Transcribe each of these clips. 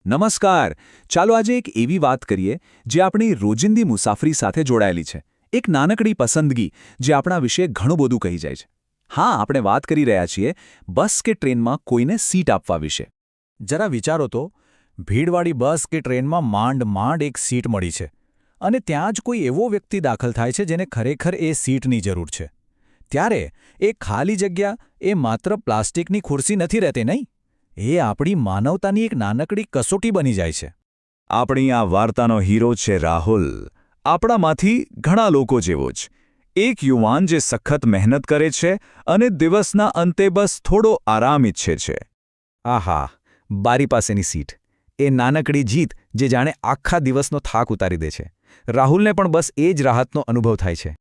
નમસ્કાર. ચાલો આજે એક એવી વાત કરીએ જે આપણી રોજિંદી મુસાફરી સાથે જોડાયેલી છે. એક નાનકડી પસંદગી જે આપણા વિશે ઘણું બધું કહી જાય છે. હા, આપણે વાત કરી રહ્યા છીએ બસ કે ટ્રેનમાં કોઈને સીટ આપવા વિશે. જરા વિચારો તો, ભીડવાળી બસ કે ટ્રેનમાં માંડ એક સીટ મળી છે અને ત્યાં જ કોઈ એવો વ્યક્તિ દાખલ થાય છે જેને ખરેખર એ સીટની જરૂર છે. ત્યારે એ ખાલી જગ્યા એ માત્ર પ્લાસ્ટિકની ખુરશી નથી રહેતી, નહીં? એ આપણી માનવતાની એક નાનકડી કસોટી બની જાય છે. આપણી આ વાર્તાનો હીરો છે રાહુલ. આપણામાંથી ઘણા લોકો જેવો જ. એક યુવાન જે સખત મહેનત કરે છે અને દિવસના અંતે બસ થોડો આરામ ઈચ્છે છે. આહા, બારી પાસેની સીટ. એ નાનકડી જીત જે જાણે આખા દિવસનો થાક ઉતારી દે છે. રાહુલને પણ બસ એ જ રાહતનો અનુભવ થાય છે.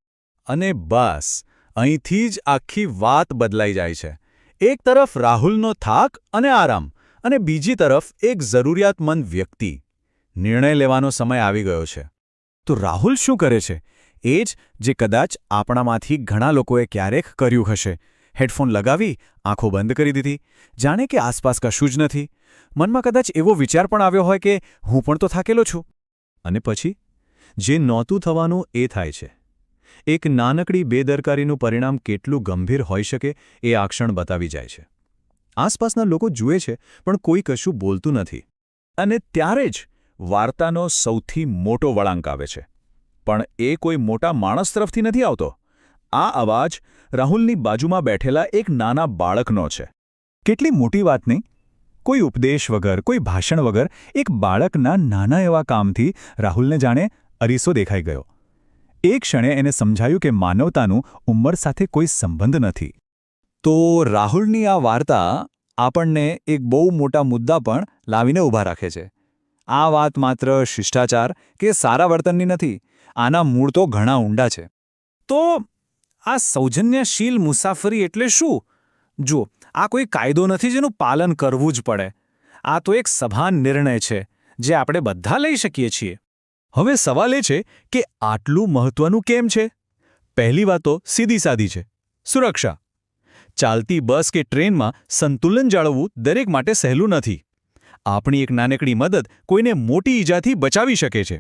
અને બસ અહીંથી જ આખી વાત બદલાઈ જાય છે. એક તરફ રાહુલનો થાક અને આરામ, અને બીજી તરફ એક જરૂરિયાતમંદ વ્યક્તિ. નિર્ણય લેવાનો સમય આવી ગયો છે. તો રાહુલ શું કરે છે? એ જ જે કદાચ આપણામાંથી ઘણા લોકોએ ક્યારેક કર્યું હશે. હેડફોન લગાવી, આંખો બંધ કરી દીધી, જાણે કે આસપાસ કશું જ નથી. મનમાં કદાચ એવો વિચાર પણ આવ્યો હોય કે હું પણ તો થાકેલો છું. અને પછી જે નહોતું થવાનું એ થાય છે. એક નાનકડી બેદરકારીનું પરિણામ કેટલું ગંભીર હોઈ શકે એ આ ક્ષણ બતાવી જાય છે. આસપાસના લોકો જુએ છે પણ કોઈ કશું બોલતું નથી. અને ત્યારે જ વાર્તાનો સૌથી મોટો વળાંક આવે છે. પણ એ કોઈ મોટા માણસ તરફથી નથી આવતો. આ અવાજ રાહુલની બાજુમાં બેઠેલા એક નાના બાળકનો છે. કેટલી મોટી વાત નહીં? કોઈ ઉપદેશ વગર, કોઈ ભાષણ વગર એક બાળકના નાના એવા કામથી રાહુલને જાણે અરીસો દેખાઈ ગયો. એ ક્ષણે એને સમજાયું કે માનવતાનું ઉંમર સાથે કોઈ સંબંધ નથી. તો રાહુલની આ વાર્તા આપણને એક બહુ મોટા મુદ્દા પણ લાવીને ઊભા રાખે છે. આ વાત માત્ર શિષ્ટાચાર કે સારા વર્તનની નથી. આના મૂળ તો ઘણા ઊંડા છે. તો આ સૌજન્યશીલ મુસાફરી એટલે શું? જુઓ, આ કોઈ કાયદો નથી જેનું પાલન કરવું જ પડે. આ તો એક સભાન નિર્ણય છે જે આપણે બધા લઈ શકીએ છીએ. હવે સવાલ એ છે કે આટલું મહત્વનું કેમ છે? પહેલી વાત તો સીધી સાદી છે: સુરક્ષા. ચાલતી બસ કે ટ્રેનમાં સંતુલન જાળવવું દરેક માટે સહેલું નથી. આપણી એક નાનકડી મદદ કોઈને મોટી ઈજાથી બચાવી શકે છે.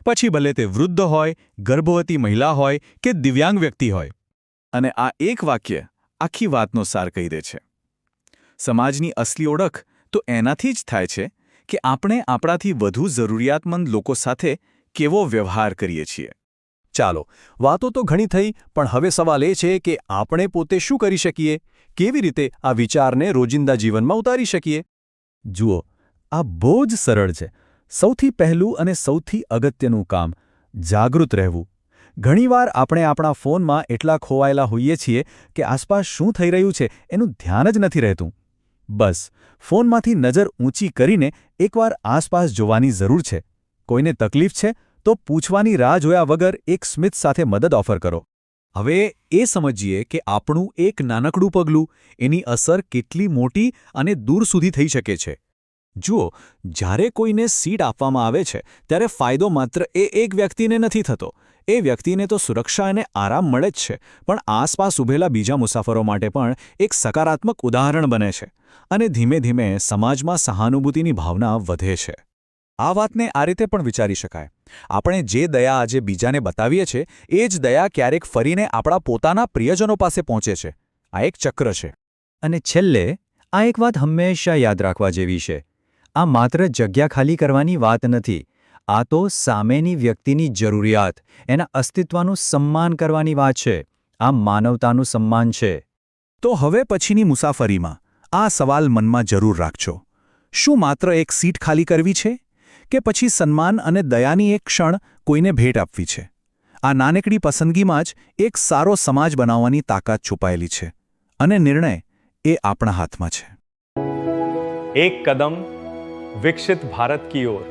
પછી ભલે તે વૃદ્ધ હોય, ગર્ભવતી મહિલા હોય કે દિવ્યાંગ વ્યક્તિ હોય. અને આ એક વાક્ય આખી વાતનો સાર કહી દે છે. સમાજની અસલી ઓળખ તો એનાથી જ થાય છે કે આપણે આપણાથી વધુ જરૂરિયાતમંદ લોકો સાથે કેવો વ્યવહાર કરીએ છીએ. ચાલો, વાતો તો ઘણી થઈ, પણ હવે સવાલ એ છે કે આપણે પોતે શું કરી શકીએ? કેવી રીતે આ વિચારને રોજિંદા જીવનમાં ઉતારી શકીએ? જુઓ, આ બહુ જ સરળ છે. સૌથી પહેલું અને સૌથી અગત્યનું કામ: જાગૃત રહેવું. ઘણીવાર આપણે આપણા ફોનમાં એટલા ખોવાયેલા હોઈએ છીએ કે આસપાસ શું થઈ રહ્યું છે એનું ધ્યાન જ નથી રહેતું. બસ ફોનમાંથી નજર ઊંચી કરીને એકવાર આસપાસ જોવાની જરૂર છે. કોઈને તકલીફ છે તો પૂછવાની રાહ જોયા વગર એક સ્મિત સાથે મદદ ઓફર કરો. હવે એ સમજીએ કે આપણું એક નાનકડું પગલું, એની અસર કેટલી મોટી અને દૂર સુધી થઈ શકે છે. જુઓ, જ્યારે કોઈને સીટ આપવામાં આવે છે ત્યારે ફાયદો માત્ર એ એક વ્યક્તિને નથી થતો. એ વ્યક્તિને તો સુરક્ષા અને આરામ મળે જ છે, પણ આસપાસ ઊભેલા બીજા મુસાફરો માટે પણ એક સકારાત્મક ઉદાહરણ બને છે. અને ધીમે ધીમે સમાજમાં સહાનુભૂતિની ભાવના વધે છે. આ વાતને આ રીતે પણ વિચારી શકાય: આપણે જે દયા આજે બીજાને બતાવીએ છીએ એ જ દયા ક્યારેક ફરીને આપણા પોતાના પ્રિયજનો પાસે પહોંચે છે. આ એક ચક્ર છે. અને છેલ્લે આ એક વાત હંમેશા યાદ રાખવા જેવી છે: આ માત્ર જગ્યા ખાલી કરવાની વાત નથી. આ તો સામેની વ્યક્તિની જરૂરિયાત, એના અસ્તિત્વનું સન્માન કરવાની વાત છે. આ માનવતાનું સન્માન છે. તો હવે પછીની મુસાફરીમાં આ સવાલ મનમાં જરૂર રાખજો: શું માત્ર એક સીટ ખાલી કરવી છે, કે પછી સન્માન અને દયાની એક ક્ષણ કોઈને ભેટ આપવી છે? આ નાનકડી પસંદગીમાં જ એક સારો સમાજ બનાવવાની તાકાત છુપાયેલી છે. અને નિર્ણય એ આપણા હાથમાં છે. એક કદમ વિકસિત ભારત કી ઓર.